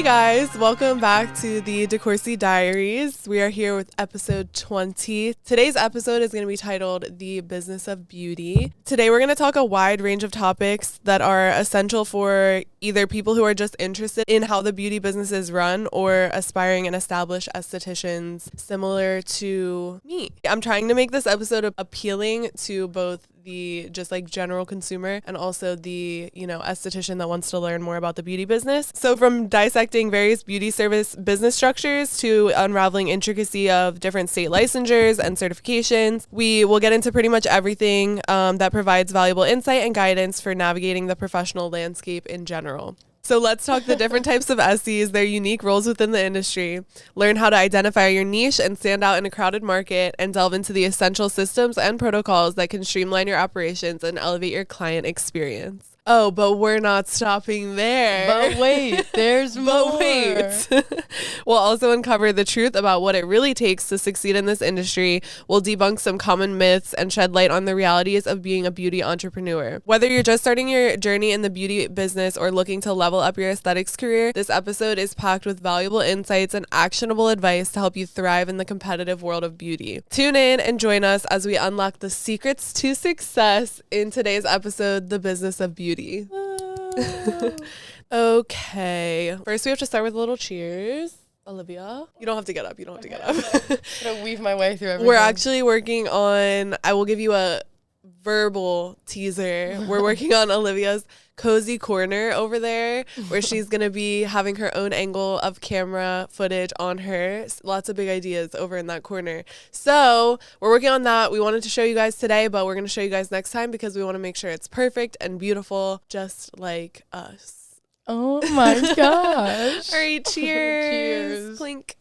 Hey guys, welcome back to the DeCourcy Diaries. We are here with episode 20. Today's episode is going to be titled The Business of Beauty. Today we're going to talk a wide range of topics that are essential for either people who are just interested in how the beauty business is run or aspiring and established estheticians similar to me. I'm trying to make this episode appealing to both the just like general consumer and also the, esthetician that wants to learn more about the beauty business. So from dissecting various beauty service business structures to unraveling intricacy of different state licensures and certifications, we will get into pretty much everything that provides valuable insight and guidance for navigating the professional landscape in general. So let's talk the different types of esties, their unique roles within the industry, learn how to identify your niche and stand out in a crowded market, and delve into the essential systems and protocols that can streamline your operations and elevate your client experience. Oh, but we're not stopping there. But wait, there's more. But wait. We'll also uncover the truth about what it really takes to succeed in this industry. We'll debunk some common myths and shed light on the realities of being a beauty entrepreneur. Whether you're just starting your journey in the beauty business or looking to level up your aesthetics career, this episode is packed with valuable insights and actionable advice to help you thrive in the competitive world of beauty. Tune in and join us as we unlock the secrets to success in today's episode, The Business of Beauty. Okay. First, we have to start with a little cheers. Olivia, you don't have to get up. I'm gonna weave my way through everything. We're actually working on, I will give you a verbal teaser. We're working on Olivia's cozy corner over there where she's going to be having her own angle of camera footage on her. Lots of big ideas over in that corner. So we're working on that. We wanted to show you guys today, but we're going to show you guys next time because we want to make sure it's perfect and beautiful, just like us. Oh my gosh. All right, cheers. Cheers. Clink.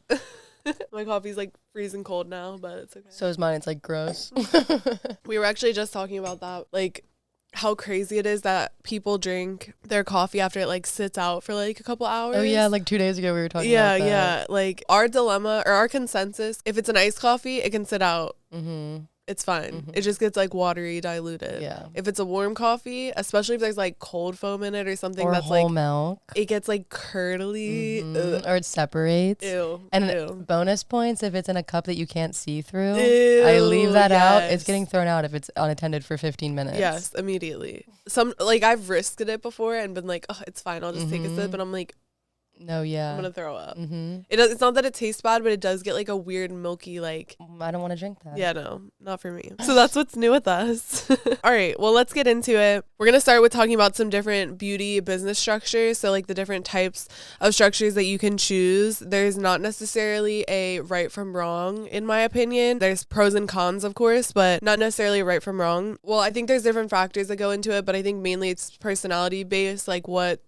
My coffee's like freezing cold now, but it's okay. So is mine. It's like gross. We were actually just talking about that, like how crazy it is that people drink their coffee after it like sits out for like a couple hours. Oh yeah, like 2 days ago we were talking about that. Yeah. Like our dilemma or our consensus, if it's an iced coffee, it can sit out. Mm-hmm. It's fine. Mm-hmm. It just gets like watery, diluted. Yeah. If it's a warm coffee, especially if there's like cold foam in it or something, or that's whole like milk, it gets like curdly, or it separates. Ew. And ew. Bonus points if it's in a cup that you can't see through. Ew, I leave that out. yes. It's getting thrown out if it's unattended for 15 minutes. Yes, immediately. Some like I've risked it before and been like, oh, it's fine. I'll just take a sip. But I'm like, no, yeah, I'm gonna throw up. Mm-hmm. It's not that it tastes bad, but it does get like a weird milky like. I don't want to drink that. Yeah, no, not for me. So that's what's new with us. All right, well, let's get into it. We're gonna start with talking about some different beauty business structures. So like the different types of structures that you can choose. There's not necessarily a right from wrong, in my opinion. There's pros and cons, of course, but not necessarily right from wrong. Well, I think there's different factors that go into it, but I think mainly it's personality based, like what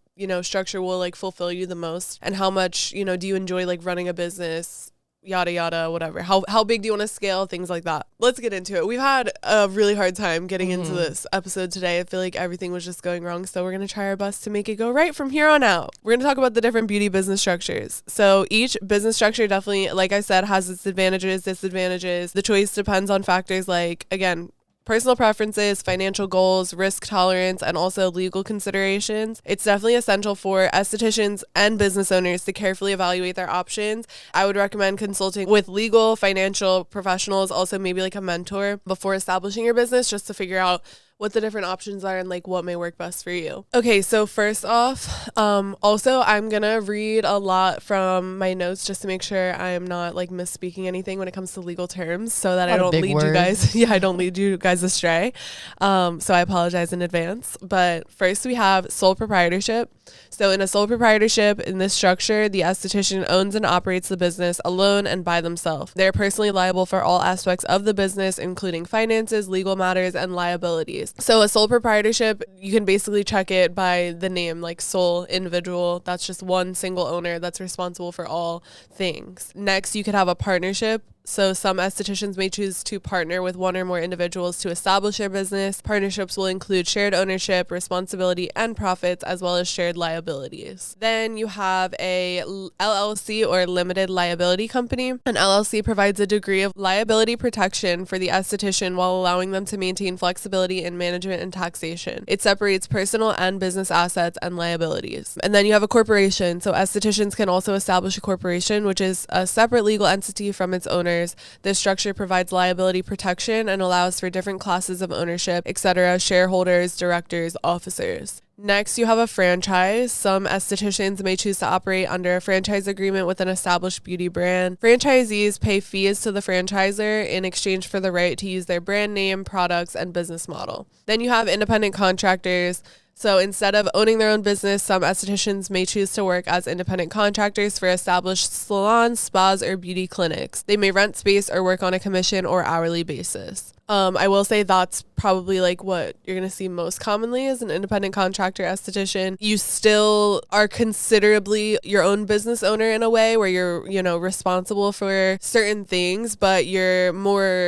structure will like fulfill you the most and how much, do you enjoy like running a business, yada, yada, whatever. How big do you want to scale? Things like that. Let's get into it. We've had a really hard time getting into this episode today. I feel like everything was just going wrong. So we're going to try our best to make it go right from here on out. We're going to talk about the different beauty business structures. So each business structure definitely, like I said, has its advantages, disadvantages. The choice depends on factors like, again, personal preferences, financial goals, risk tolerance, and also legal considerations. It's definitely essential for estheticians and business owners to carefully evaluate their options. I would recommend consulting with legal, financial professionals, also maybe like a mentor before establishing your business, just to figure out what the different options are and like what may work best for you. Okay, so first off, also I'm gonna read a lot from my notes just to make sure I'm not like misspeaking anything when it comes to legal terms, so that I don't lead you guys. Yeah, I don't lead you guys astray. So I apologize in advance. But first we have sole proprietorship. So in a sole proprietorship, in this structure, the esthetician owns and operates the business alone and by themselves. They're personally liable for all aspects of the business, including finances, legal matters, and liabilities. So a sole proprietorship, you can basically check it by the name, like sole individual. That's just one single owner that's responsible for all things. Next, you could have a partnership, So some estheticians may choose to partner with one or more individuals to establish their business. Partnerships will include shared ownership, responsibility, and profits, as well as shared liabilities. Then you have a LLC or limited liability company. An LLC provides a degree of liability protection for the esthetician while allowing them to maintain flexibility in management and taxation. It separates personal and business assets and liabilities. And then you have a corporation. So estheticians can also establish a corporation, which is a separate legal entity from its owners. This structure provides liability protection and allows for different classes of ownership, etc., shareholders, directors, officers. Next, you have a franchise. Some estheticians may choose to operate under a franchise agreement with an established beauty brand. Franchisees pay fees to the franchisor in exchange for the right to use their brand name, products, and business model. Then you have independent contractors. So instead of owning their own business, some estheticians may choose to work as independent contractors for established salons, spas, or beauty clinics. They may rent space or work on a commission or hourly basis. I will say that's probably like what you're going to see most commonly as an independent contractor esthetician. You still are considerably your own business owner in a way where you're, responsible for certain things, but you're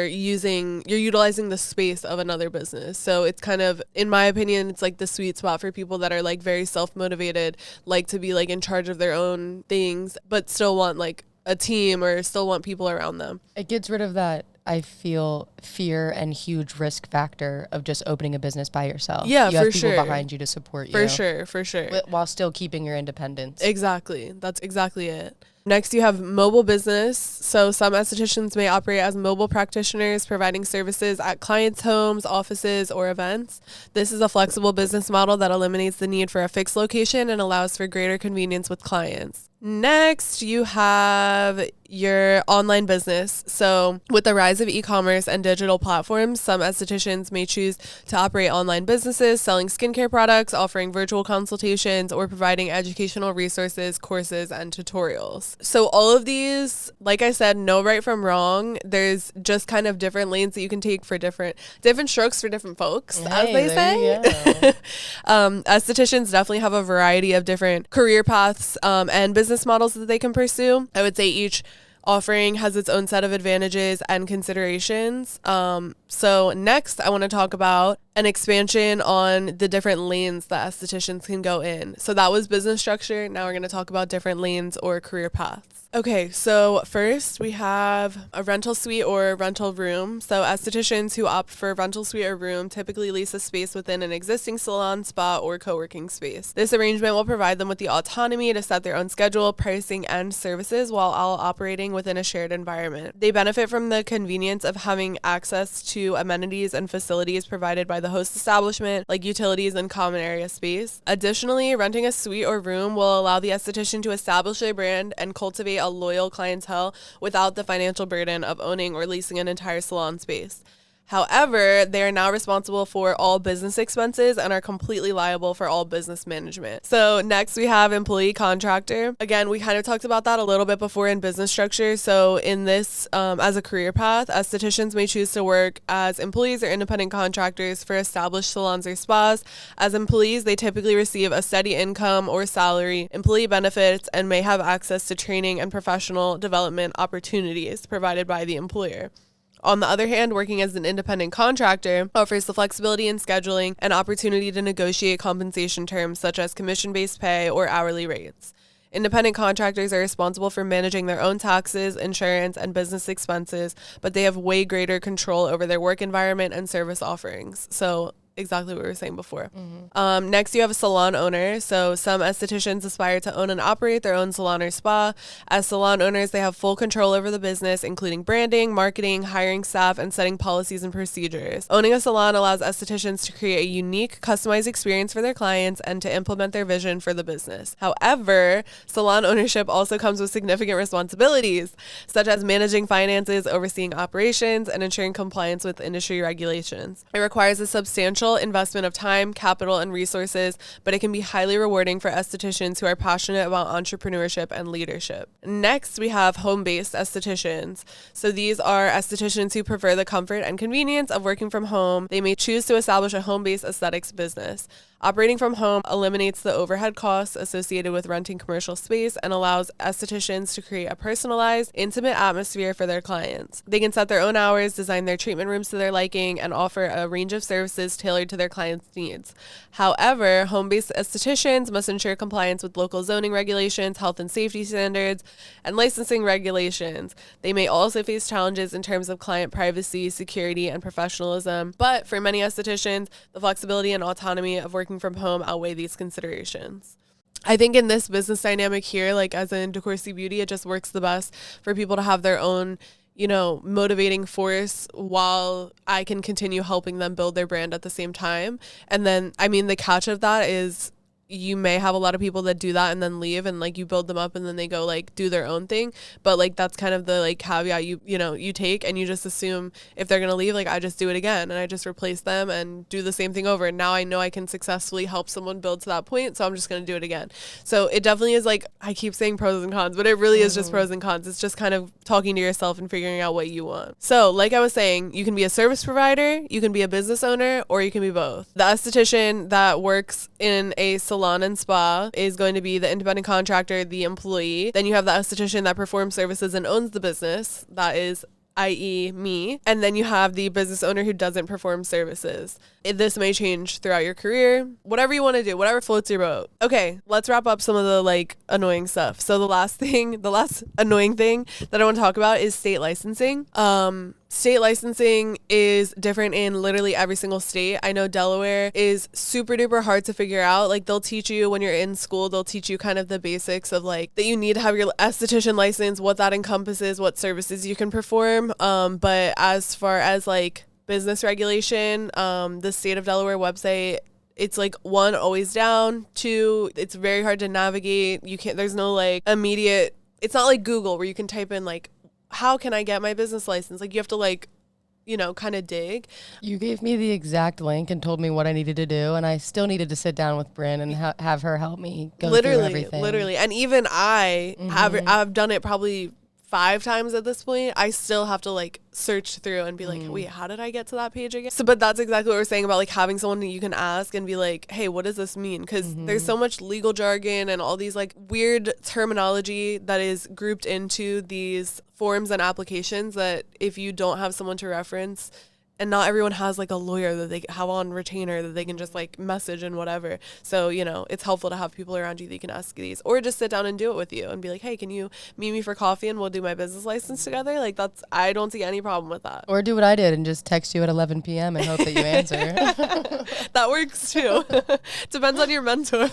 utilizing the space of another business. So it's kind of, in my opinion, it's like the sweet spot for people that are like very self-motivated, like to be like in charge of their own things, but still want like a team or still want people around them. It gets rid of that, I feel, fear and huge risk factor of just opening a business by yourself. Yeah, you have for people sure. behind you to support you. For sure. While still keeping your independence. Exactly. That's exactly it. Next, you have mobile business. So some estheticians may operate as mobile practitioners, providing services at clients' homes, offices, or events. This is a flexible business model that eliminates the need for a fixed location and allows for greater convenience with clients. Next, you have your online business. So with the rise of e-commerce and digital platforms, some estheticians may choose to operate online businesses, selling skincare products, offering virtual consultations, or providing educational resources, courses, and tutorials. So all of these, like I said, no right from wrong. There's just kind of different lanes that you can take for different strokes for different folks, as they say. Estheticians definitely have a variety of different career paths and business models that they can pursue. I would say each offering has its own set of advantages and considerations. So next, I want to talk about an expansion on the different lanes that estheticians can go in. So that was business structure. Now we're going to talk about different lanes or career paths. Okay, so first we have a rental suite or rental room. So estheticians who opt for a rental suite or room typically lease a space within an existing salon, spa, or co-working space. This arrangement will provide them with the autonomy to set their own schedule, pricing, and services while all operating within a shared environment. They benefit from the convenience of having access to amenities and facilities provided by the host establishment, like utilities and common area space. Additionally, renting a suite or room will allow the esthetician to establish their brand and cultivate a loyal clientele without the financial burden of owning or leasing an entire salon space. However, they are now responsible for all business expenses and are completely liable for all business management. So next we have employee contractor. Again, we kind of talked about that a little bit before in business structure. So in this, as a career path, estheticians may choose to work as employees or independent contractors for established salons or spas. As employees, they typically receive a steady income or salary, employee benefits, and may have access to training and professional development opportunities provided by the employer. On the other hand, working as an independent contractor offers the flexibility in scheduling and opportunity to negotiate compensation terms such as commission-based pay or hourly rates. Independent contractors are responsible for managing their own taxes, insurance, and business expenses, but they have way greater control over their work environment and service offerings. So exactly what we were saying before. Next, you have a salon owner. So some estheticians aspire to own and operate their own salon or spa. As salon owners, they have full control over the business, including branding, marketing, hiring staff, and setting policies and procedures. Owning a salon allows estheticians to create a unique, customized experience for their clients and to implement their vision for the business. However, salon ownership also comes with significant responsibilities, such as managing finances, overseeing operations, and ensuring compliance with industry regulations. It requires a substantial investment of time, capital, and resources, but it can be highly rewarding for estheticians who are passionate about entrepreneurship and leadership. Next, we have home-based estheticians. So these are estheticians who prefer the comfort and convenience of working from home. They may choose to establish a home-based aesthetics business. Operating from home eliminates the overhead costs associated with renting commercial space and allows estheticians to create a personalized, intimate atmosphere for their clients. They can set their own hours, design their treatment rooms to their liking, and offer a range of services tailored to their clients' needs. However, home-based estheticians must ensure compliance with local zoning regulations, health and safety standards, and licensing regulations. They may also face challenges in terms of client privacy, security, and professionalism. But for many estheticians, the flexibility and autonomy of working from home outweigh these considerations. I think in this business dynamic here, like as in DeCourcy Beauty, it just works the best for people to have their own, motivating force while I can continue helping them build their brand at the same time. And then, the catch of that is you may have a lot of people that do that and then leave, and like you build them up and then they go like do their own thing. But like that's kind of the like caveat you take, and you just assume if they're gonna leave, like I just do it again and I just replace them and do the same thing over. And now I know I can successfully help someone build to that point, so I'm just gonna do it again. So it definitely is, like, I keep saying pros and cons, but it really is just pros and cons. It's just kind of talking to yourself and figuring out what you want. So like I was saying, you can be a service provider, you can be a business owner, or you can be both. The esthetician that works in a salon and spa is going to be the independent contractor, the employee. Then you have the esthetician that performs services and owns the business, that is, i.e. me. And then you have the business owner who doesn't perform services. This may change throughout your career, whatever you want to do, whatever floats your boat. Okay, let's wrap up some of the like annoying stuff. So the last annoying thing that I want to talk about is state licensing. State licensing is different in literally every single state. I know Delaware is super duper hard to figure out. Like they'll teach you when you're in school, they'll teach you kind of the basics of like that you need to have your esthetician license, what that encompasses, what services you can perform. But as far as like business regulation, the state of Delaware website, it's like 1, always down. 2, it's very hard to navigate. There's no like immediate, it's not like Google where you can type in like, how can I get my business license? Like you have to like, kind of dig. You gave me the exact link and told me what I needed to do, and I still needed to sit down with Bryn and have her help me go through everything. Literally. And even I've done it probably 5 times at this point. I still have to like search through and be like, wait, how did I get to that page again? So, but that's exactly what we're saying about like having someone that you can ask and be like, hey, what does this mean? Because there's so much legal jargon and all these like weird terminology that is grouped into these forms and applications that if you don't have someone to reference, and not everyone has like a lawyer that they have on retainer that they can just like message and whatever. So, it's helpful to have people around you that you can ask these, or just sit down and do it with you and be like, hey, can you meet me for coffee and we'll do my business license together? Like I don't see any problem with that. Or do what I did and just text you at 11 p.m. and hope that you answer. That works too. Depends on your mentor.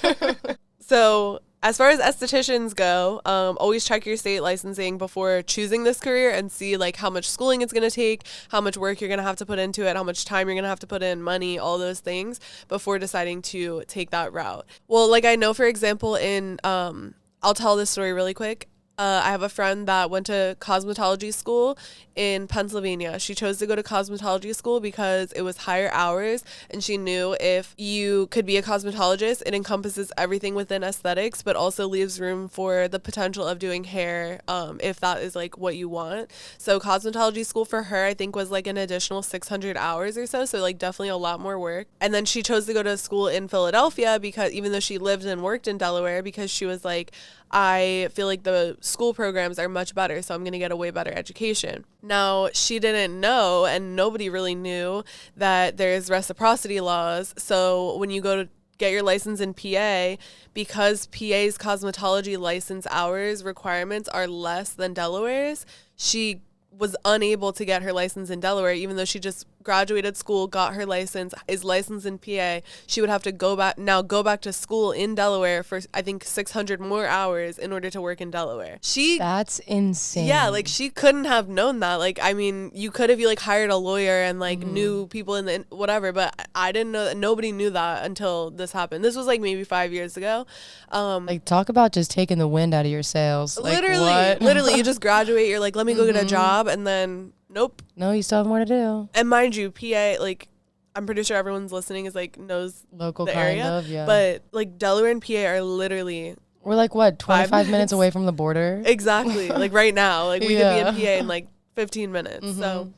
So as far as estheticians go, always check your state licensing before choosing this career and see like how much schooling it's going to take, how much work you're going to have to put into it, how much time you're going to have to put in, money, all those things before deciding to take that route. Well, like I know, for example, I'll tell this story really quick. I have a friend that went to cosmetology school in Pennsylvania. She chose to go to cosmetology school because it was higher hours, and she knew if you could be a cosmetologist, it encompasses everything within aesthetics, but also leaves room for the potential of doing hair, if that is like what you want. So cosmetology school for her, I think, was like an additional 600 hours or so like definitely a lot more work. And then she chose to go to school in Philadelphia because even though she lived and worked in Delaware, because she was like, I feel like the school programs are much better, so I'm going to get a way better education. Now, she didn't know, and nobody really knew, that there's reciprocity laws. So when you go to get your license in PA, because PA's cosmetology license hours requirements are less than Delaware's, she was unable to get her license in Delaware, even though she just graduated school, got her license, is licensed in PA. She would have to go back to school in Delaware for, I think, 600 more hours in order to work in Delaware. That's insane. Yeah, like she couldn't have known that. Like, I mean, you could have like hired a lawyer and like knew people in the whatever, but I didn't know that. Nobody knew that until this happened. This was like maybe 5 years ago. Like, talk about just taking the wind out of your sails. Like, literally, you just graduate. You're like, let me go get a job, and then nope. No, you still have more to do. And mind you, PA, like, I'm pretty sure everyone's listening is like knows local the kind area, of, yeah. But like Delaware and PA are literally, we're like what, 25 minutes away from the border? Exactly. Like right now, like we could be in PA in like 15 minutes. So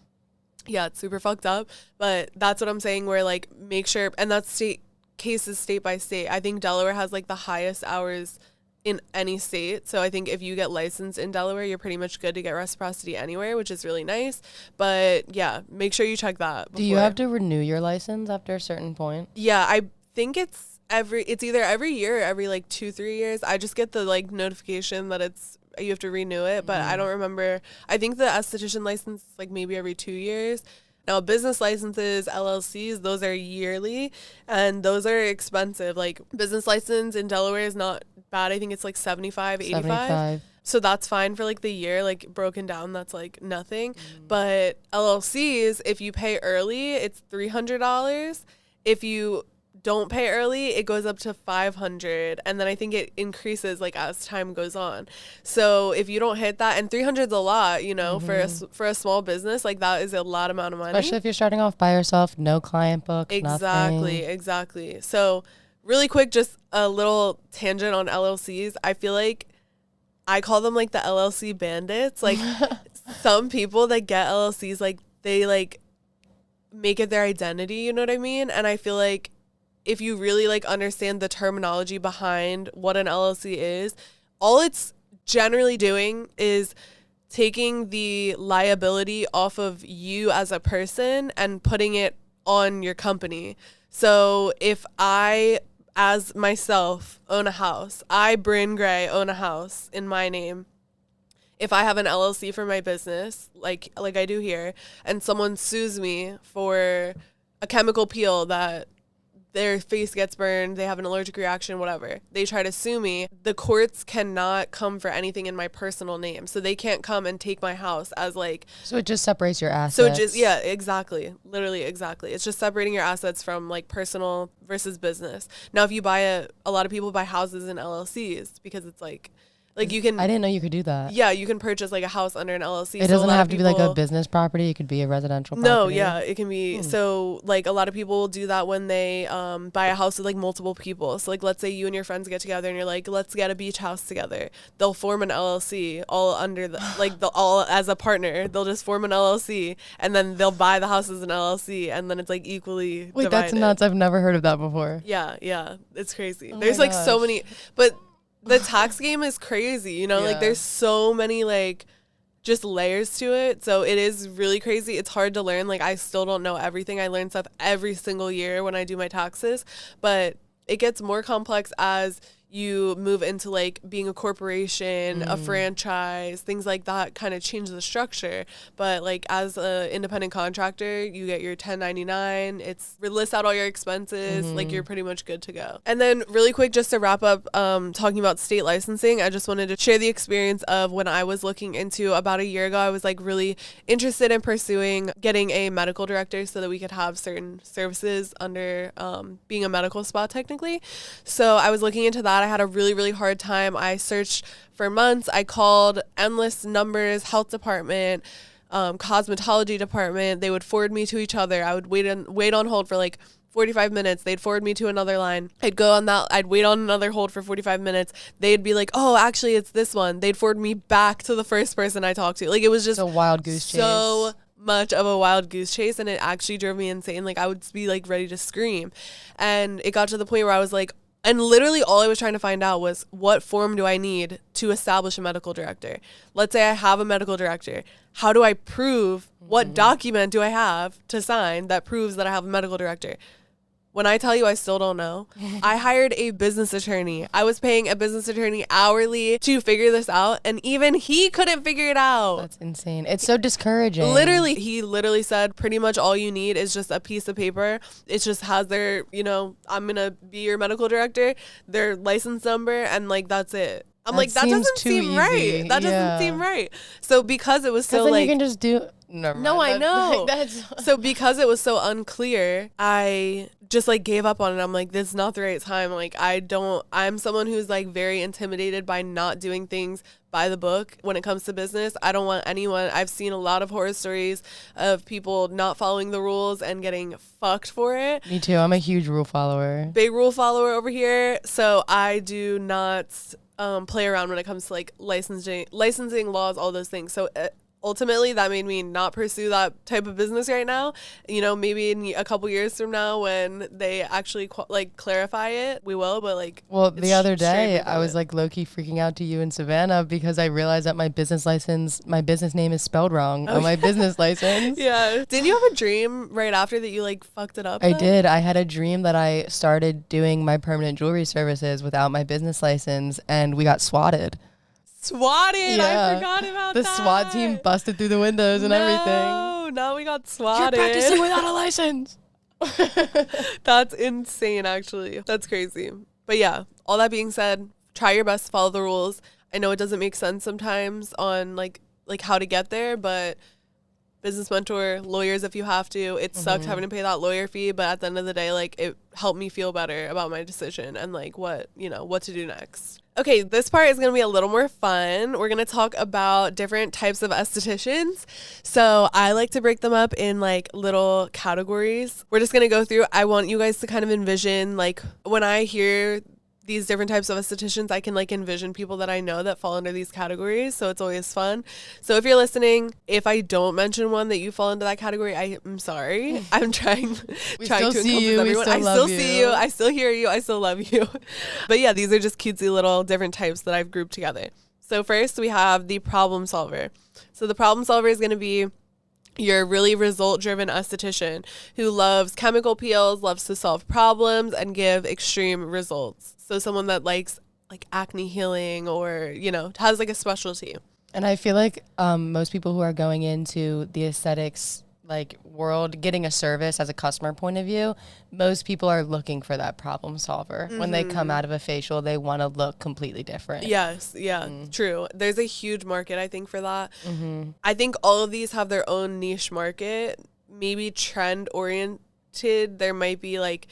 yeah, it's super fucked up. But that's what I'm saying. Where like make sure, and that's state cases state by state. I think Delaware has like the highest hours in any state. So I think if you get licensed in Delaware, you're pretty much good to get reciprocity anywhere, which is really nice. But yeah, make sure you check that before. Do you have to renew your license after a certain point? Yeah, I think it's either every year or every like 2-3 years. I just get the like notification that you have to renew it, but I don't remember. I think the esthetician license is like maybe every 2 years. Now, business licenses, LLCs, those are yearly, and those are expensive. Like, business license in Delaware is not bad. I think it's like $75, $85. So that's fine for like the year, like broken down, that's like nothing. But LLCs, if you pay early, it's $300. If you don't pay early, it goes up to $500, and then I think it increases like as time goes on. So if you don't hit that, and $300 is a lot, you know, for a small business, like that is a lot amount of money. Especially if you're starting off by yourself, no client book, nothing. Exactly. So really quick, just a little tangent on LLCs. I feel like I call them like the LLC bandits. Like some people that get LLCs, like they like make it their identity, you know what I mean? And I feel like if you really like understand the terminology behind what an LLC is, all it's generally doing is taking the liability off of you as a person and putting it on your company. So if I, as myself, own a house, I, Bryn Gray, own a house in my name. If I have an LLC for my business, like I do here, and someone sues me for a chemical peel that their face gets burned, they have an allergic reaction, whatever, they try to sue me, the courts cannot come for anything in my personal name. So they can't come and take my house as like... So it just separates your assets. So it just, yeah, exactly. Literally, exactly. It's just separating your assets from like personal versus business. Now, if you buy a lot of people buy houses in LLCs because it's like you can... I didn't know you could do that. Yeah, you can purchase like a house under an LLC. It doesn't have to be like a business property. It could be a residential property. No, yeah, it can be. So like a lot of people do that when they buy a house with like multiple people. So like let's say you and your friends get together and you're like, let's get a beach house together. They'll form an LLC all under the all as a partner. They'll just form an LLC and then they'll buy the house as an LLC and then it's like equally Wait, divided. That's nuts. I've never heard of that before. Yeah, it's crazy. There's like so many, but the tax game is crazy, you know, like there's so many like just layers to it. So it is really crazy. It's hard to learn. Like I still don't know everything. I learn stuff every single year when I do my taxes, but it gets more complex as you move into like being a corporation, a franchise, things like that kind of change the structure. But like as an independent contractor, you get your 1099. It lists out all your expenses. Like you're pretty much good to go. And then really quick, just to wrap up, talking about state licensing, I just wanted to share the experience of when I was looking into about a year ago, I was like really interested in pursuing getting a medical director so that we could have certain services under being a medical spa technically. So I was looking into that. I had a really, really hard time. I searched for months. I called endless numbers, health department, cosmetology department. They would forward me to each other. I would wait on hold for like 45 minutes. They'd forward me to another line. I'd go on that. I'd wait on another hold for 45 minutes. They'd be like, oh, actually, it's this one. They'd forward me back to the first person I talked to. Like it was just a wild goose chase. So much of a wild goose chase, and it actually drove me insane. Like I would be like ready to scream. And it got to the point where I was like, and literally all I was trying to find out was what form do I need to establish a medical director? Let's say I have a medical director. How do I prove, what document do I have to sign that proves that I have a medical director? When I tell you I still don't know, I hired a business attorney. I was paying a business attorney hourly to figure this out, and even he couldn't figure it out. That's insane. It's so discouraging. Literally, he literally said pretty much all you need is just a piece of paper. It just has their, you know, I'm going to be your medical director, their license number, and like that's it. I'm like, that doesn't seem right. That doesn't seem right. So because it was so like, you can just do. No, I know. So because it was so unclear, I just like gave up on it. I'm like, this is not the right time. Like I'm someone who's like very intimidated by not doing things by the book when it comes to business. I don't want anyone. I've seen a lot of horror stories of people not following the rules and getting fucked for it. Me too. I'm a huge rule follower. Big rule follower over here. So I do not play around when it comes to like licensing laws, all those things. So ultimately that made me not pursue that type of business right now. You know, maybe in a couple years from now when they actually like clarify it, we will. But like, well, the other day I was like low-key freaking out to you in Savannah because I realized that my business name is spelled wrong on my business license. Yeah. Didn't you have a dream right after that you like fucked it up? I did. I had a dream that I started doing my permanent jewelry services without my business license, and we got swatted. Swatted. Yeah. I forgot about the that. SWAT team busted through the windows and everything. No, now we got swatted. You're practicing without a license. That's insane, actually. That's crazy. But yeah, all that being said, try your best to follow the rules. I know it doesn't make sense sometimes on like how to get there, but business mentor, lawyers if you have to. It sucked having to pay that lawyer fee, but at the end of the day, like it helped me feel better about my decision and like what to do next. Okay, this part is going to be a little more fun. We're going to talk about different types of estheticians. So I like to break them up in like little categories. We're just going to go through. I want you guys to kind of envision, like when I hear these different types of estheticians, I can like envision people that I know that fall under these categories. So it's always fun. So if you're listening, if I don't mention one that you fall into that category, I'm sorry. I'm trying to encompass everyone. I still see you. I still hear you. I still love you. But yeah, these are just cutesy little different types that I've grouped together. So first we have the problem solver. So the problem solver is going to be your really result-driven esthetician who loves chemical peels, loves to solve problems, and give extreme results. So someone that likes like acne healing or, you know, has like a specialty. And I feel like most people who are going into the aesthetics like world, getting a service as a customer point of view, most people are looking for that problem solver. When they come out of a facial, they want to look completely different. Yes, yeah, true. There's a huge market, I think, for that. I think all of these have their own niche market, maybe trend oriented. There might be like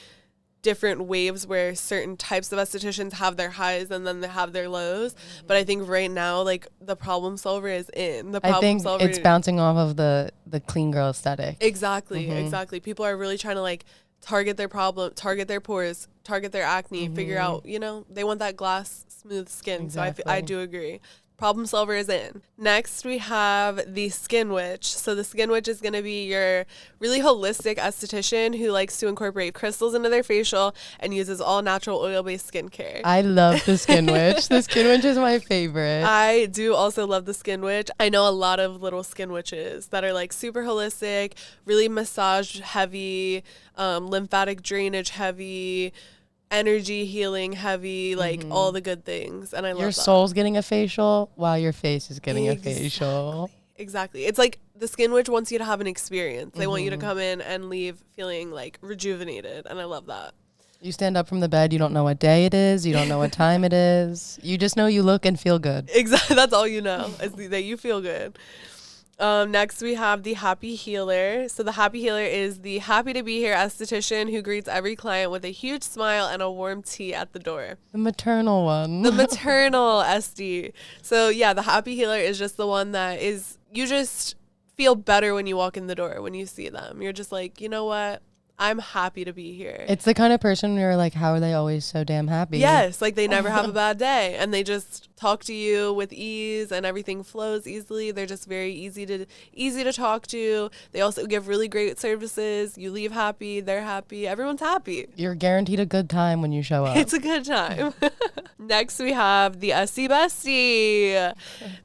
different waves where certain types of estheticians have their highs and then they have their lows. But I think right now, like the problem solver is in. I think it's bouncing off of the clean girl aesthetic. Exactly, exactly. People are really trying to like target their problem, target their pores, target their acne, figure out, you know, they want that glass smooth skin. Exactly. So I do agree. Problem solver is in. Next, we have the skin witch. So the skin witch is going to be your really holistic esthetician who likes to incorporate crystals into their facial and uses all natural oil-based skincare. I love the skin witch. The skin witch is my favorite. I do also love the skin witch. I know a lot of little skin witches that are like super holistic, really massage heavy, lymphatic drainage heavy, energy healing heavy, like all the good things. And I love that. Your soul's getting a facial while your face is getting a facial. Exactly. It's like the skin witch wants you to have an experience. They want you to come in and leave feeling like rejuvenated. And I love that. You stand up from the bed, you don't know what day it is, you don't know what time it is. You just know you look and feel good. Exactly. That's all you know, is that you feel good. Next, we have the happy healer. So the happy healer is the happy to be here esthetician who greets every client with a huge smile and a warm tea at the door. The maternal one. The maternal esty. So yeah, the happy healer is just the one that is, you just feel better when you walk in the door, when you see them. You're just like, you know what? I'm happy to be here. It's the kind of person where you're like, how are they always so damn happy? Yes, like they never have a bad day and they just talk to you with ease and everything flows easily. They're just very easy to talk to. They also give really great services. You leave happy, they're happy, everyone's happy. You're guaranteed a good time when you show up. It's a good time. Next, we have the esty bestie.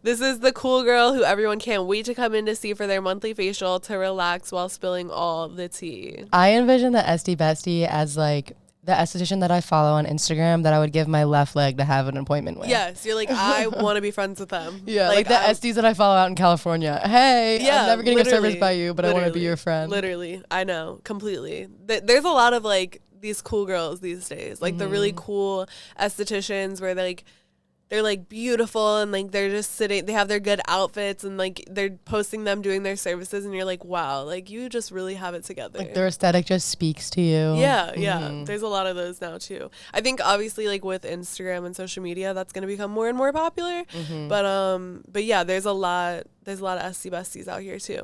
This is the cool girl who everyone can't wait to come in to see for their monthly facial to relax while spilling all the tea. I envision the esty bestie as like the esthetician that I follow on Instagram that I would give my left leg to have an appointment with. Yes, you're like, I want to be friends with them. Yeah, like the esties that I follow out in California. Hey, yeah, I'm never getting a service by you, but I want to be your friend. Literally, I know, completely. There's a lot of like these cool girls these days, like the really cool estheticians where they're like beautiful and like they're just sitting, they have their good outfits and like they're posting them doing their services and you're like, wow, like you just really have it together. Like their aesthetic just speaks to you. Yeah, yeah. There's a lot of those now too. I think obviously like with Instagram and social media, that's going to become more and more popular. But yeah, there's a lot of esty besties out here too.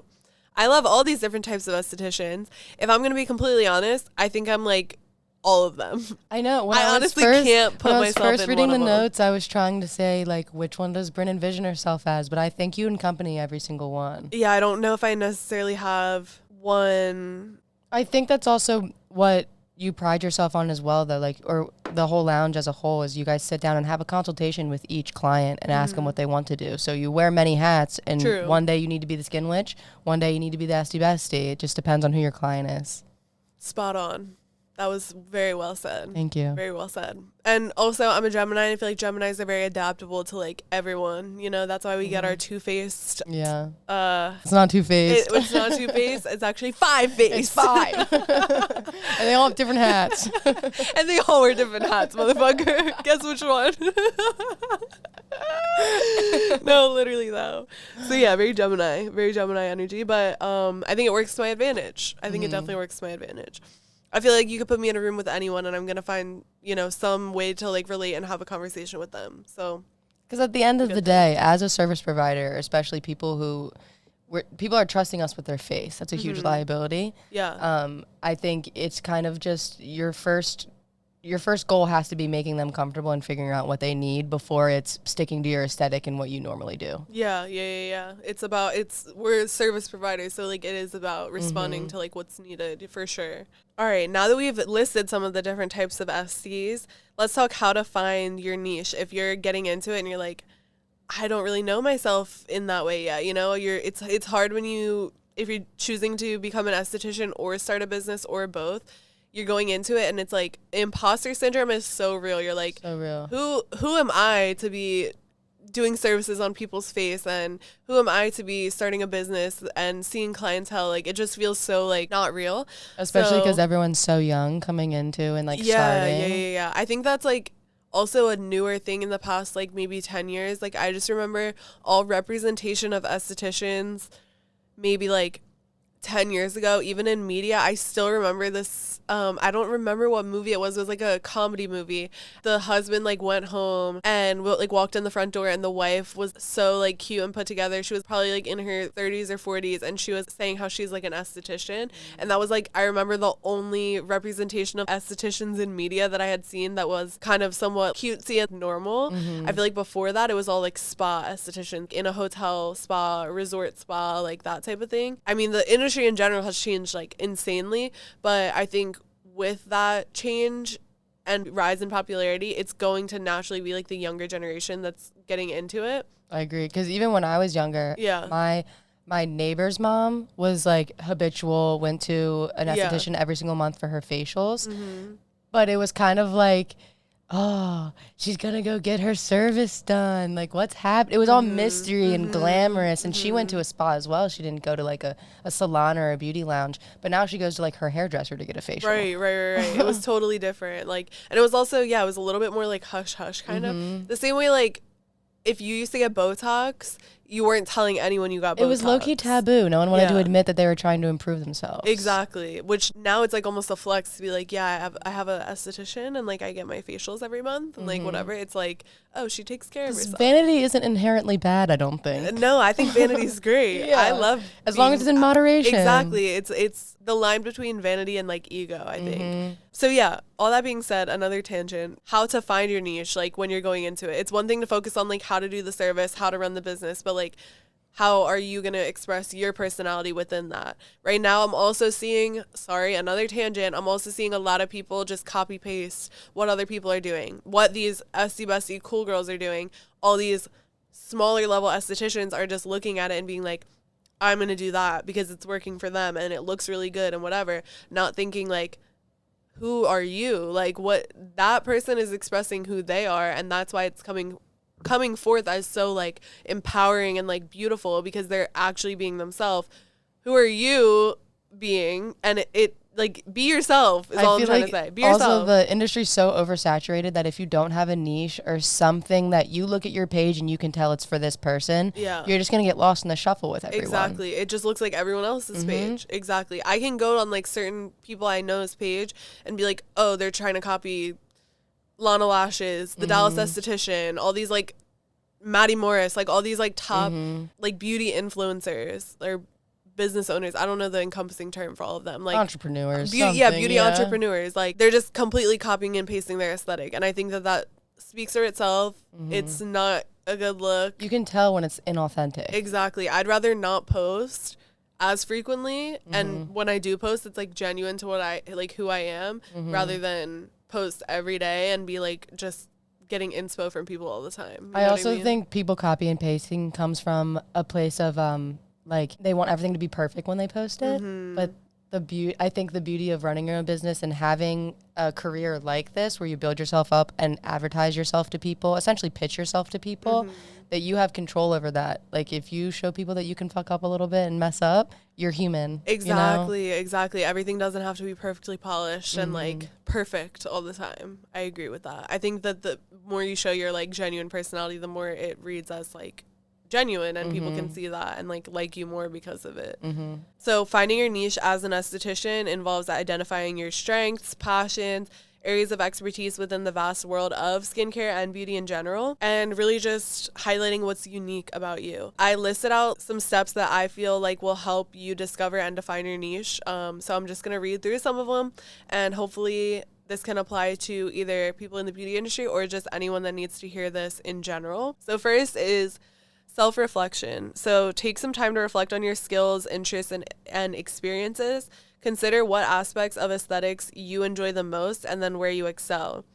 I love all these different types of estheticians. If I'm going to be completely honest, I think I'm like all of them. I know. I honestly can't put myself in one of them. When I was first reading the notes, I was trying to say, like, which one does Bryn envision herself as? But I think you accompany every single one. Yeah, I don't know if I necessarily have one. I think that's also what you pride yourself on as well, though, like, or the whole lounge as a whole, is you guys sit down and have a consultation with each client and ask them what they want to do. So you wear many hats, and one day you need to be the skin witch, one day you need to be the esty bestie. It just depends on who your client is. Spot on. That was very well said. Thank you. Very well said. And also, I'm a Gemini, and I feel like Geminis are very adaptable to, like, everyone. You know, that's why we get our two-faced. Yeah. It's not two-faced. It's not two-faced. It's actually five-faced. It's five. And they all have different hats. And they all wear different hats, motherfucker. Guess which one? No, literally, though. So, yeah, very Gemini energy. But I think it works to my advantage. I think it definitely works to my advantage. I feel like you could put me in a room with anyone and I'm going to find, you know, some way to, like, relate and have a conversation with them. So, because at the end of the day, as a service provider, especially people are trusting us with their face. That's a huge liability. Yeah. I think it's kind of just your first goal has to be making them comfortable and figuring out what they need before it's sticking to your aesthetic and what you normally do. Yeah. We're service providers, so, like, it is about responding to, like, what's needed for sure. All right, now that we've listed some of the different types of esties, let's talk how to find your niche. If you're getting into it and you're like, I don't really know myself in that way yet, you know, it's hard if you're choosing to become an esthetician or start a business or both. You're going into it and it's like imposter syndrome is so real. You're like, so real. Who am I to be doing services on people's face, and who am I to be starting a business and seeing clientele? Like, it just feels so, like, not real. Especially because everyone's so young coming into and, like, starting. Yeah. I think that's, like, also a newer thing in the past, like, maybe 10 years. Like, I just remember all representation of estheticians maybe, like, 10 years ago, even in media. I still remember this. I don't remember what movie it was. It was like a comedy movie. The husband, like, went home and, like, walked in the front door, and the wife was so, like, cute and put together. She was probably, like, in her 30s or 40s, and she was saying how she's, like, an esthetician. And that was, like, I remember the only representation of estheticians in media that I had seen that was kind of somewhat cutesy and normal. I feel like before that it was all, like, spa esthetician in a hotel spa, resort spa, like, that type of thing. I mean, the industry in general has changed, like, insanely, but I think with that change and rise in popularity, it's going to naturally be, like, the younger generation that's getting into it. I agree, because even when I was younger, my neighbor's mom was, like, habitual, went to an esthetician every single month for her facials, but it was kind of like, oh, she's gonna go get her service done. Like, what's happening? It was all mystery and glamorous. And she went to a spa as well. She didn't go to, like, a salon or a beauty lounge. But now she goes to, like, her hairdresser to get a facial. Right. It was totally different. Like, and it was also, it was a little bit more, like, hush-hush kind of. The same way, like, if you used to get Botox, you weren't telling anyone you got Botox. It was low-key taboo. No one wanted to admit that they were trying to improve themselves. Exactly. Which now it's, like, almost a flex to be like, I have a esthetician and, like, I get my facials every month and, like, whatever. It's like, oh, she takes care of herself. Vanity isn't inherently bad, I don't think. No, I think vanity's great. I love as long as it's in moderation. Exactly. It's the line between vanity and, like, ego, I think. So all that being said, another tangent, how to find your niche, like, when you're going into it. It's one thing to focus on, like, how to do the service, how to run the business, but, like, how are you going to express your personality within that? Right now, I'm also seeing, another tangent, I'm also seeing a lot of people just copy paste what other people are doing, what these esty bestie cool girls are doing. All these smaller level estheticians are just looking at it and being like, I'm going to do that because it's working for them and it looks really good and whatever, not thinking, like, who are you? Like, what that person is expressing who they are, and that's why it's coming forth as so, like, empowering and, like, beautiful, because they're actually being themselves. Who are you being? And it like, be yourself is all I'm trying to say. Be yourself. Also, the industry's so oversaturated that if you don't have a niche or something that you look at your page and you can tell it's for this person, you're just going to get lost in the shuffle with everyone. Exactly. It just looks like everyone else's page. Exactly. I can go on, like, certain people I know's page and be like, oh, they're trying to copy Lana Lashes, the Dallas esthetician, all these, like, Maddie Morris, like, all these, like, top, like, beauty influencers or business owners. I don't know the encompassing term for all of them. Like entrepreneurs. Beauty entrepreneurs. Like they're just completely copying and pasting their aesthetic. And I think that speaks for itself. It's not a good look. You can tell when it's inauthentic. Exactly. I'd rather not post as frequently. And when I do post, it's like genuine to what I like, who I am, rather than post every day and be like just getting inspo from people all the time. I also think people copy and pasting comes from a place of like they want everything to be perfect when they post it. But I think the beauty of running your own business and having a career like this where you build yourself up and advertise yourself to people, essentially pitch yourself to people, that you have control over that. Like if you show people that you can fuck up a little bit and mess up, you're human. Exactly, exactly. Everything doesn't have to be perfectly polished and like perfect all the time. I agree with that. I think that the more you show your like genuine personality, the more it reads as like genuine, and people can see that and like you more because of it. So finding your niche as an esthetician involves identifying your strengths, passions, areas of expertise within the vast world of skincare and beauty in general, and really just highlighting what's unique about you. I listed out some steps that I feel like will help you discover and define your niche. So I'm just going to read through some of them, and hopefully this can apply to either people in the beauty industry or just anyone that needs to hear this in general. So first is self-reflection. So take some time to reflect on your skills, interests, and experiences. Consider what aspects of aesthetics you enjoy the most and then where you excel.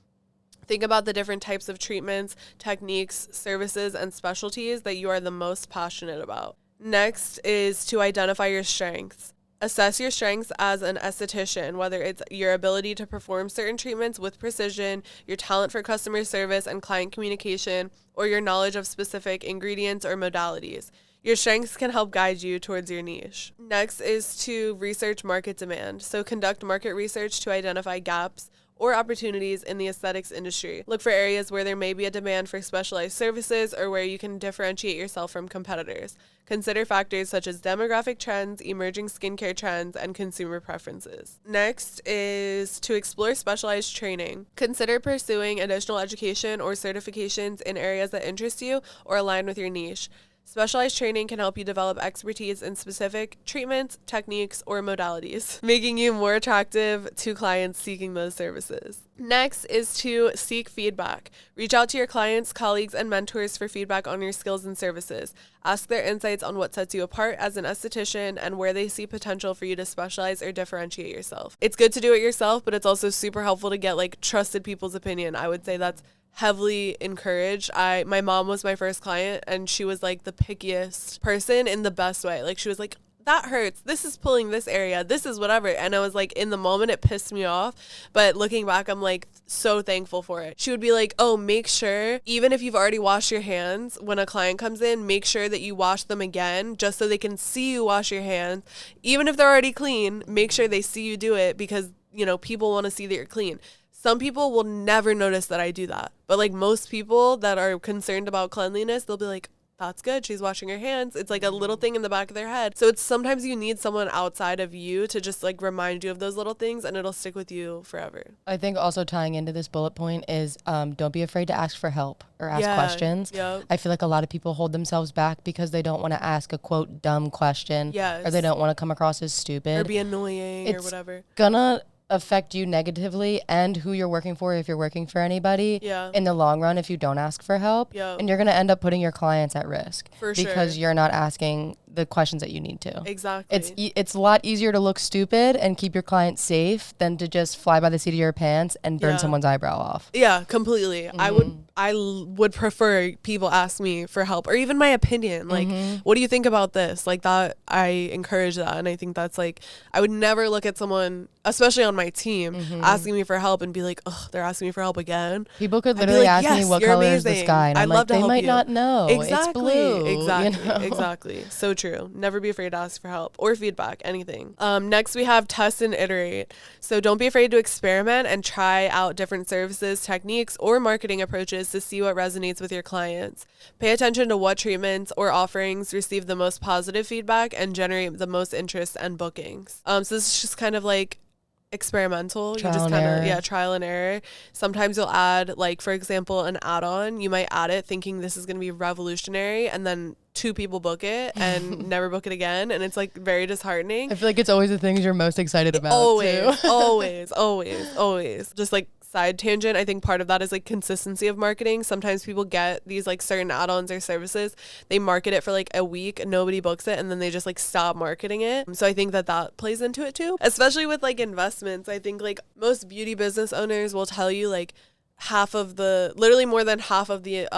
Think about the different types of treatments, techniques, services, and specialties that you are the most passionate about. Next is to identify your strengths. Assess your strengths as an esthetician, whether it's your ability to perform certain treatments with precision, your talent for customer service and client communication, or your knowledge of specific ingredients or modalities. Your strengths can help guide you towards your niche. Next is to research market demand. So conduct market research to identify gaps or opportunities in the aesthetics industry. Look for areas where there may be a demand for specialized services or where you can differentiate yourself from competitors. Consider factors such as demographic trends, emerging skincare trends, and consumer preferences. Next is to explore specialized training. Consider pursuing additional education or certifications in areas that interest you or align with your niche. Specialized training can help you develop expertise in specific treatments, techniques, or modalities, making you more attractive to clients seeking those services. Next is to seek feedback. Reach out to your clients, colleagues, and mentors for feedback on your skills and services. Ask their insights on what sets you apart as an esthetician and where they see potential for you to specialize or differentiate yourself. It's good to do it yourself, but it's also super helpful to get like trusted people's opinion. I would say that's heavily encouraged. My mom was my first client, and she was like the pickiest person in the best way. Like she was like, that hurts, this is pulling this area, this is whatever. And I was like, in the moment it pissed me off, but looking back I'm like so thankful for it. She would be like, oh, make sure, even if you've already washed your hands, when a client comes in, make sure that you wash them again just so they can see you wash your hands. Even if they're already clean, make sure they see you do it, because you know people want to see that you're clean. Some people will never notice that I do that. But like most people that are concerned about cleanliness, they'll be like, that's good, she's washing her hands. It's like a little thing in the back of their head. So it's sometimes you need someone outside of you to just like remind you of those little things, and it'll stick with you forever. I think also tying into this bullet point is don't be afraid to ask for help or ask questions. Yep. I feel like a lot of people hold themselves back because they don't want to ask a quote dumb question, or they don't want to come across as stupid or be annoying or whatever. Gonna affect you negatively and who you're working for, if you're working for anybody, in the long run if you don't ask for help. And you're going to end up putting your clients at risk because you're not asking the questions that you need to. Exactly. It's a lot easier to look stupid and keep your clients safe than to just fly by the seat of your pants and burn someone's eyebrow off. Yeah, completely. I would prefer people ask me for help or even my opinion. Like, what do you think about this? Like that, I encourage that. And I think that's like, I would never look at someone, especially on my team, asking me for help and be like, oh, they're asking me for help again. People could literally ask me what color is the sky, and I'm like, they might not know. It's blue. Exactly. You know? Exactly. So true. Never be afraid to ask for help or feedback, anything. Next we have test and iterate. So don't be afraid to experiment and try out different services, techniques, or marketing approaches to see what resonates with your clients. Pay attention to what treatments or offerings receive the most positive feedback and generate the most interest and bookings. So this is just kind of like experimental. Trial You just and kind of, error. trial and error. Sometimes you'll add, like, for example, an add-on. You might add it thinking this is going to be revolutionary, and then 2 people book it and never book it again, and it's like very disheartening. I feel like it's always the things you're most excited about. Always, too. always. Just like side tangent, I think part of that is like consistency of marketing. Sometimes people get these like certain add-ons or services, they market it for like a week, nobody books it, and then they just like stop marketing it. So I think that plays into it too, especially with like investments. I think like most beauty business owners will tell you like literally more than half of the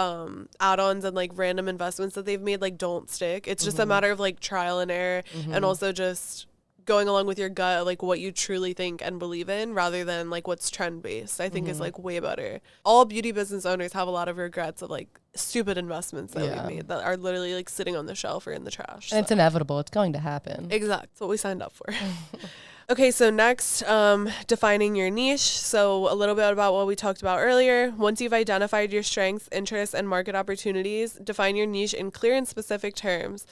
add-ons and like random investments that they've made like don't stick. It's just a matter of like trial and error, and also just going along with your gut, like what you truly think and believe in, rather than like what's trend based. I think is like way better. All beauty business owners have a lot of regrets of like stupid investments that we've made that are literally like sitting on the shelf or in the trash. And it's inevitable. It's going to happen. Exactly. That's what we signed up for. Okay, so next, defining your niche. So a little bit about what we talked about earlier. Once you've identified your strengths, interests, and market opportunities, define your niche in clear and specific terms.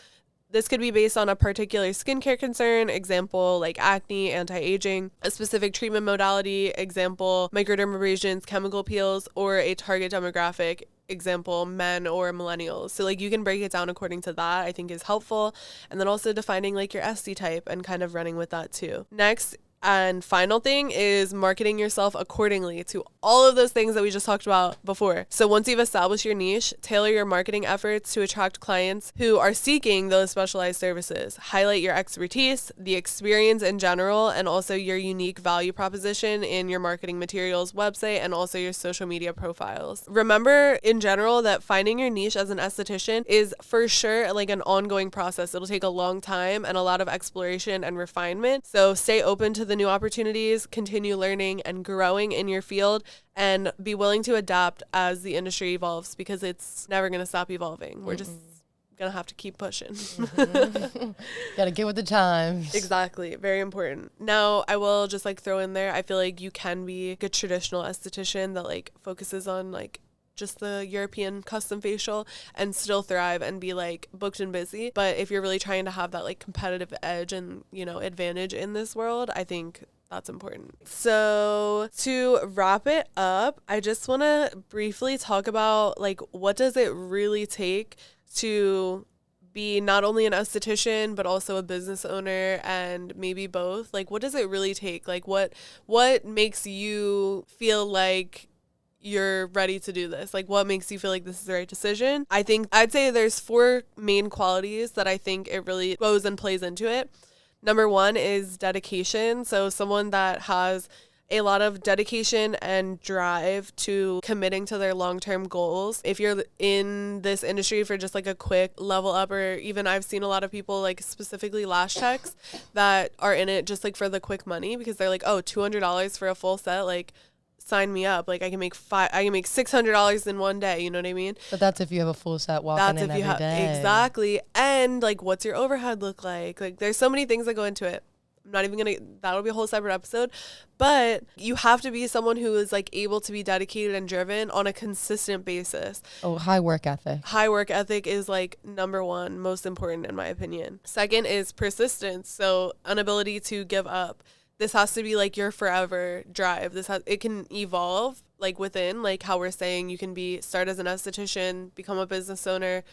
This could be based on a particular skincare concern, example, like acne, anti-aging, a specific treatment modality, example, microdermabrasions, chemical peels, or a target demographic, example, men or millennials. So like you can break it down according to that, I think is helpful. And then also defining like your esty type and kind of running with that too. Next, and final thing is marketing yourself accordingly to all of those things that we just talked about before. So once you've established your niche, tailor your marketing efforts to attract clients who are seeking those specialized services. Highlight your expertise, the experience in general, and also your unique value proposition in your marketing materials, website, and also your social media profiles. Remember in general that finding your niche as an esthetician is for sure like an ongoing process. It'll take a long time and a lot of exploration and refinement. So stay open to the new opportunities, continue learning and growing in your field, and be willing to adapt as the industry evolves, because it's never going to stop evolving. We're just going to have to keep pushing. Gotta get with the times. Exactly. Very important. Now, I will just like throw in there, I feel like you can be a good traditional esthetician that like focuses on like just the European custom facial and still thrive and be like booked and busy. But if you're really trying to have that like competitive edge and, you know, advantage in this world, I think that's important. So to wrap it up, I just want to briefly talk about like what does it really take to be not only an esthetician but also a business owner, and maybe both. Like what does it really take? Like what makes you feel like you're ready to do this? Like what makes you feel like this is the right decision? I think I'd say there's 4 main qualities that I think it really goes and plays into it. Number 1 is dedication. So someone that has a lot of dedication and drive to committing to their long-term goals. If you're in this industry for just like a quick level up, or even I've seen a lot of people like specifically lash techs that are in it just like for the quick money, because they're like, oh, $200 for a full set, like sign me up. Like I can make $600 in one day. You know what I mean? But that's if you have a full set walking in every day. Exactly. And like, what's your overhead look like? Like there's so many things that go into it. I'm not even that'll be a whole separate episode, but you have to be someone who is like able to be dedicated and driven on a consistent basis. Oh, high work ethic. High work ethic is like number 1, most important in my opinion. Second is persistence. So an ability to give up. This has to be like your forever drive. It can evolve like within, like how we're saying you can start as an esthetician, become a business owner,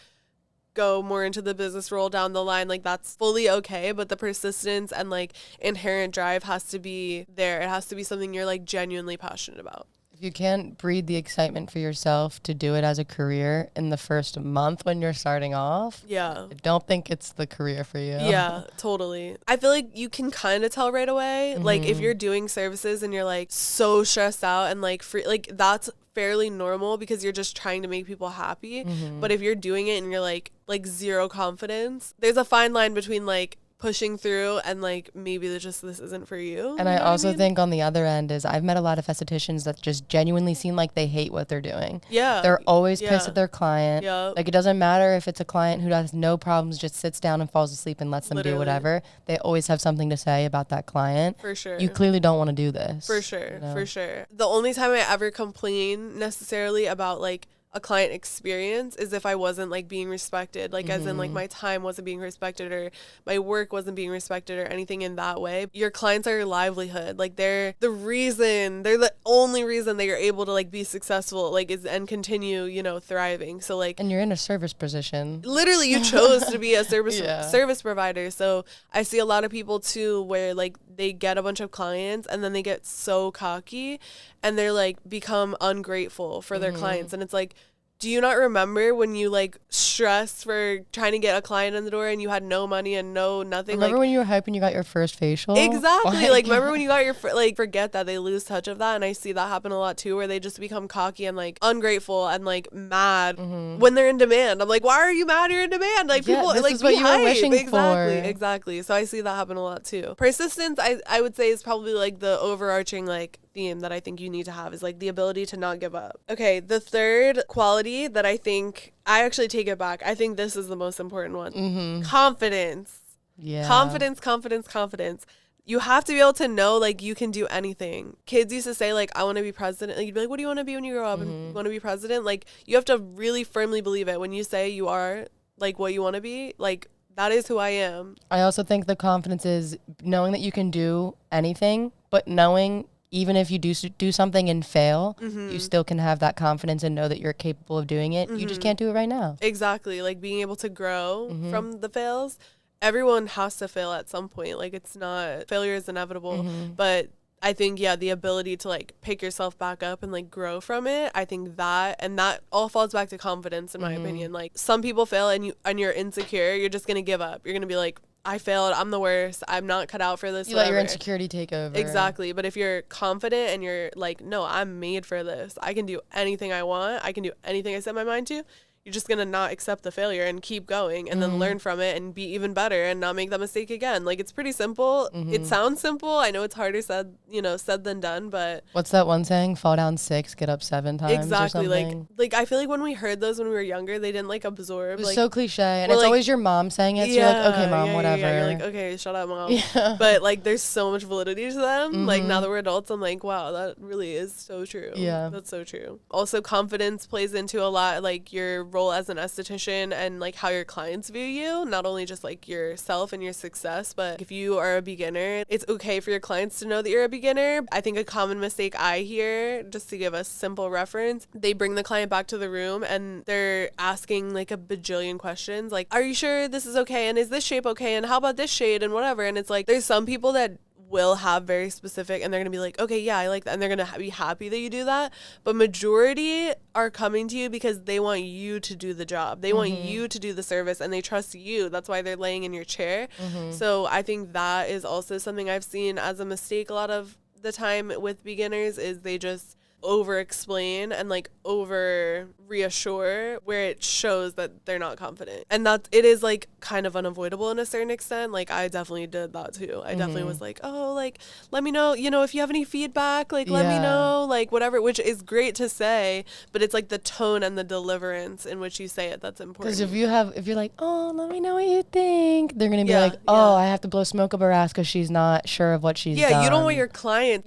go more into the business role down the line. Like that's fully okay, but the persistence and like inherent drive has to be there. It has to be something you're like genuinely passionate about. If you can't breed the excitement for yourself to do it as a career in the first month when you're starting off, I don't think it's the career for you. Yeah, totally. I feel like you can kind of tell right away. Like if you're doing services and you're like so stressed out and like free, like that's fairly normal because you're just trying to make people happy. But if you're doing it and you're like zero confidence, there's a fine line between like pushing through and like maybe this isn't for you. And I also think on the other end is I've met a lot of estheticians that just genuinely seem like they hate what they're doing. Yeah. They're always pissed at their client. Yeah. Like it doesn't matter if it's a client who has no problems, just sits down and falls asleep and lets them do whatever. They always have something to say about that client. For sure. You clearly don't want to do this. For sure. You know? For sure. The only time I ever complain necessarily about like a client experience is if I wasn't like being respected, like as in like my time wasn't being respected or my work wasn't being respected or anything in that way. Your clients are your livelihood. Like they're the only reason that you're able to like be successful, like is and continue, you know, thriving. So like, and you're in a service position. Literally you chose to be a service provider. So I see a lot of people too where like they get a bunch of clients and then they get so cocky and they're like become ungrateful for their clients. And it's like, do you not remember when you like stressed for trying to get a client in the door and you had no money and no nothing? Remember like when you were hyping you got your first facial? Exactly. Like remember when you got your like forget that, they lose touch of that. And I see that happen a lot too, where they just become cocky and like ungrateful and like mad when they're in demand. I'm like, why are you mad? You're in demand. Like people this like is what you were wishing for. Exactly. So I see that happen a lot too. Persistence, I would say, is probably like the overarching like theme that I think you need to have, is like the ability to not give up. Okay, the third quality that I think, I actually take it back. I think this is the most important one. Confidence. Yeah. Confidence. You have to be able to know like you can do anything. Kids used to say like, I want to be president. Like, you'd be like, what do you want to be when you grow up? And you want to be president? Like you have to really firmly believe it. When you say you are like what you want to be, like that is who I am. I also think the confidence is knowing that you can do anything, but knowing even if you do something and fail, you still can have that confidence and know that you're capable of doing it. You just can't do it right now. Exactly. Like being able to grow from the fails. Everyone has to fail at some point. Like it's not, failure is inevitable. But I think, yeah, the ability to like pick yourself back up and like grow from it, I think that all falls back to confidence in my opinion. Like some people fail and you're insecure, you're just going to give up. You're going to be like, I failed, I'm the worst, I'm not cut out for this. You let your insecurity take over. Exactly. But if you're confident and you're like, no, I'm made for this, I can do anything I want, I can do anything I set my mind to, you're just going to not accept the failure and keep going and then learn from it and be even better and not make that mistake again. Like, it's pretty simple. It sounds simple. I know it's harder said than done, but... What's that one saying? Fall down 6, get up 7 times. Exactly. Like I feel like when we heard those when we were younger, they didn't, like, absorb. It was so cliche. And it's like, always your mom saying it, so you're like, okay, mom, whatever. Yeah. You're like, okay, shut up, mom. Yeah. But, like, there's so much validity to them. Like, now that we're adults, I'm like, wow, that really is so true. Yeah. That's so true. Also, confidence plays into a lot, like, your role as an esthetician and like how your clients view you, not only just like yourself and your success, but if you are a beginner, it's okay for your clients to know that you're a beginner. I think a common mistake I hear, just to give a simple reference, they bring the client back to the room and they're asking like a bajillion questions, like, are you sure this is okay, and is this shape okay, and how about this shade, and whatever. And it's like, there's some people that will have very specific, and they're gonna be like, okay, yeah, I like that, and they're gonna be happy that you do that. But majority are coming to you because they want you to do the job, they want you to do the service, and they trust you. That's why they're laying in your chair. So I think that is also something I've seen as a mistake a lot of the time with beginners, is they just over explain and like over reassure, where it shows that they're not confident, and that it is like kind of unavoidable in a certain extent. Like I definitely did that too. I definitely was like, oh, like, let me know, if you have any feedback, like let me know, like whatever, which is great to say, but it's like the tone and the deliverance in which you say it that's important. Because if you're like, oh, let me know what you think, they're gonna be like, oh, I have to blow smoke up her ass because she's not sure of what she's done. You don't want your client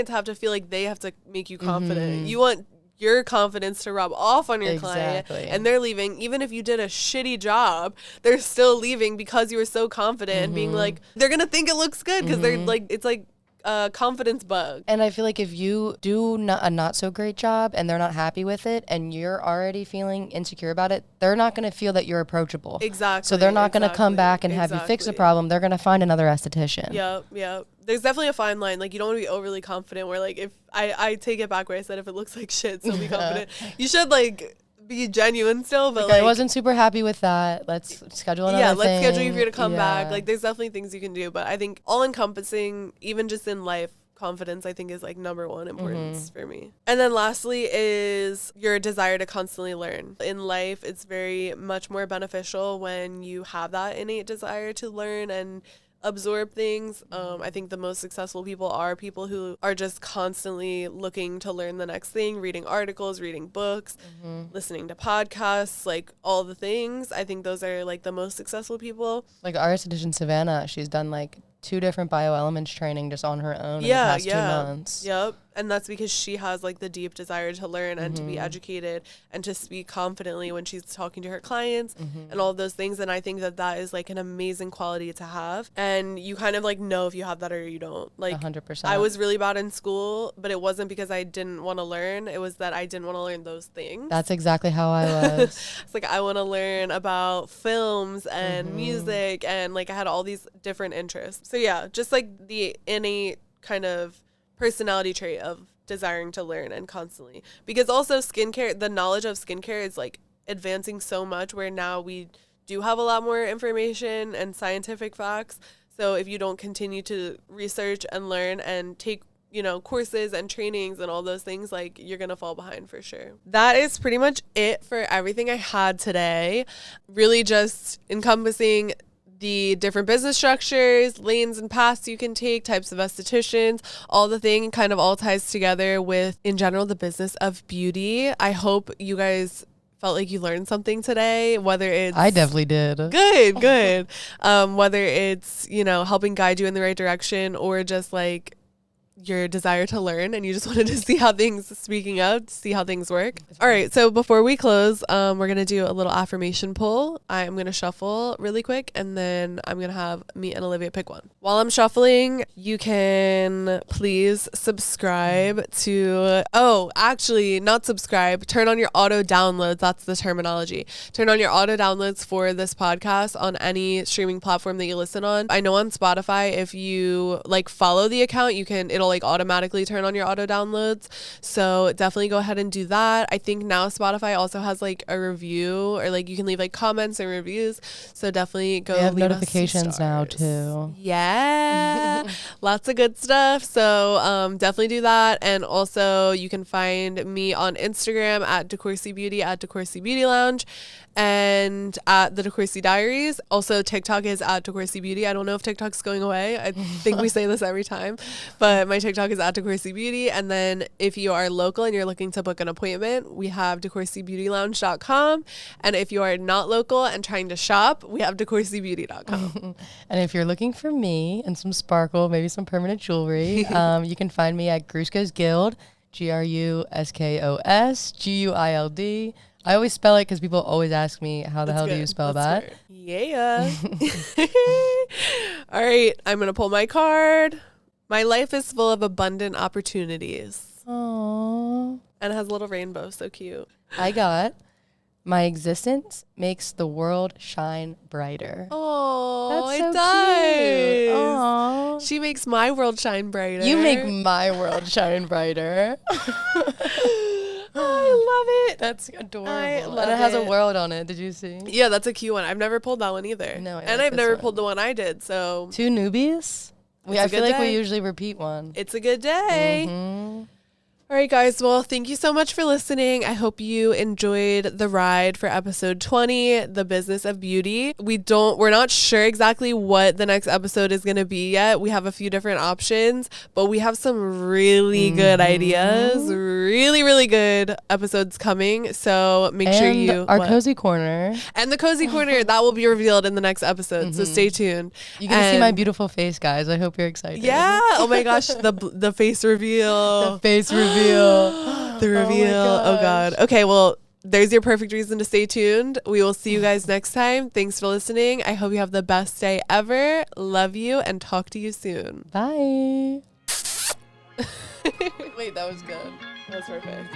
to have to feel like they have to make you confident. You want your confidence to rub off on your client, and they're leaving. Even if you did a shitty job, they're still leaving because you were so confident and being like, they're gonna think it looks good because they're like, it's like a confidence bug. And I feel like if you do a not so great job and they're not happy with it and you're already feeling insecure about it, they're not going to feel that you're approachable. Exactly. So they're not going to come back and have you fix the problem. They're going to find another esthetician. Yep. There's definitely a fine line. Like, you don't want to be overly confident, where like, if I take it back where I said, if it looks like shit, still be confident. You should like be genuine still, but like, I wasn't super happy with that. Let's schedule another thing. Let's schedule you for you to come back. Like, there's definitely things you can do, but I think all encompassing, even just in life, confidence, I think, is like number one importance for me. And then lastly is your desire to constantly learn. In life, it's very much more beneficial when you have that innate desire to learn and absorb things. I think the most successful people are people who are just constantly looking to learn the next thing, reading articles, reading books, listening to podcasts, like all the things. I think those are like the most successful people. Like our esthetician Savannah, she's done like 2 different bioelements training just on her own in the past 2 months. Yep. And that's because she has like the deep desire to learn and to be Mm-hmm. educated and to speak confidently when she's talking to her clients Mm-hmm. and all of those things. And I think that that is like an amazing quality to have. And you kind of like know if you have that or you don't. Like 100%. I was really bad in school, but it wasn't because I didn't want to learn. It was that I didn't want to learn those things. That's exactly how I was. It's like I want to learn about films and Mm-hmm. music, and like I had all these different interests. So yeah, just like the innate kind of personality trait of desiring to learn and constantly, because also skincare, the knowledge of skincare is like advancing so much where now we do have a lot more information and scientific facts. So if you don't continue to research and learn and take, you know, courses and trainings and all those things, like you're gonna fall behind for sure. That is pretty much it for everything I had today. Really just encompassing the different business structures, lanes and paths you can take, types of estheticians, all the thing kind of all ties together with, in general, the business of beauty. I hope you guys felt like you learned something today, whether it's... I definitely did. Good. Whether it's, you know, helping guide you in the right direction or just like your desire to learn and you just wanted to see how things, speaking of, see how things work. All right, so before we close, we're going to do a little affirmation poll. I'm going to shuffle really quick and then I'm going to have me and Olivia pick one. While I'm shuffling, you can please subscribe to, actually not subscribe, turn on your auto downloads. That's the terminology. Turn on your auto downloads for this podcast on any streaming platform that you listen on. I know on Spotify, if you like follow the account, it'll like automatically turn on your auto downloads. So definitely go ahead and do that. I think now Spotify also has like a review, or like you can leave like comments and reviews. So definitely go. They have leave notifications us some now stars. too. Yeah. Lots of good stuff. So definitely do that. And also you can find me on Instagram at DeCourcy Beauty, at DeCourcy Beauty Lounge, and at the DeCourcy Diaries. Also TikTok is at DeCourcy Beauty. I don't know if TikTok's going away. I think we say this every time, but my TikTok is at DeCourcy Beauty. And then if you are local and you're looking to book an appointment, we have DeCourcyBeautyLounge.com. And if you are not local and trying to shop, we have DeCourcyBeauty.com. And if you're looking for me and some sparkle, maybe some permanent jewelry, you can find me at Grusko's Guild, GRUSKOS, GUILD. I always spell it because people always ask me, how the hell do you spell that? Smart. Yeah. All right. I'm going to pull my card. My life is full of abundant opportunities. Aww. And it has a little rainbow. So cute. I got, my existence makes the world shine brighter. Oh, That's it so does. cute. Aww. She makes my world shine brighter. You make my world shine brighter. I love it. That's adorable. I love and it has a it. world on it. Did you see? Yeah, that's a cute one. I've never pulled that one either. No, and like I've this never one. pulled the one I did. So Two newbies? It's I a feel good like we day. usually repeat one. it's a good day. Mhm. All right, guys. Well, thank you so much for listening. I hope you enjoyed the ride for episode 20, The Business of Beauty. We're not sure exactly what the next episode is going to be yet. We have a few different options, but we have some really good ideas, really, really good episodes coming. So make sure And you... our what? cozy corner. And the Cozy Corner, that will be revealed in the next episode. So stay tuned. You get to see my And- beautiful face, guys. I hope you're excited. Yeah. Oh my gosh. The face reveal. The face reveal. The reveal. Oh gosh. God. Okay, well, there's your perfect reason to stay tuned. We will see you guys next time. Thanks for listening. I hope you have the best day ever. Love you and talk to you soon. Bye. Wait, that was good. That was perfect.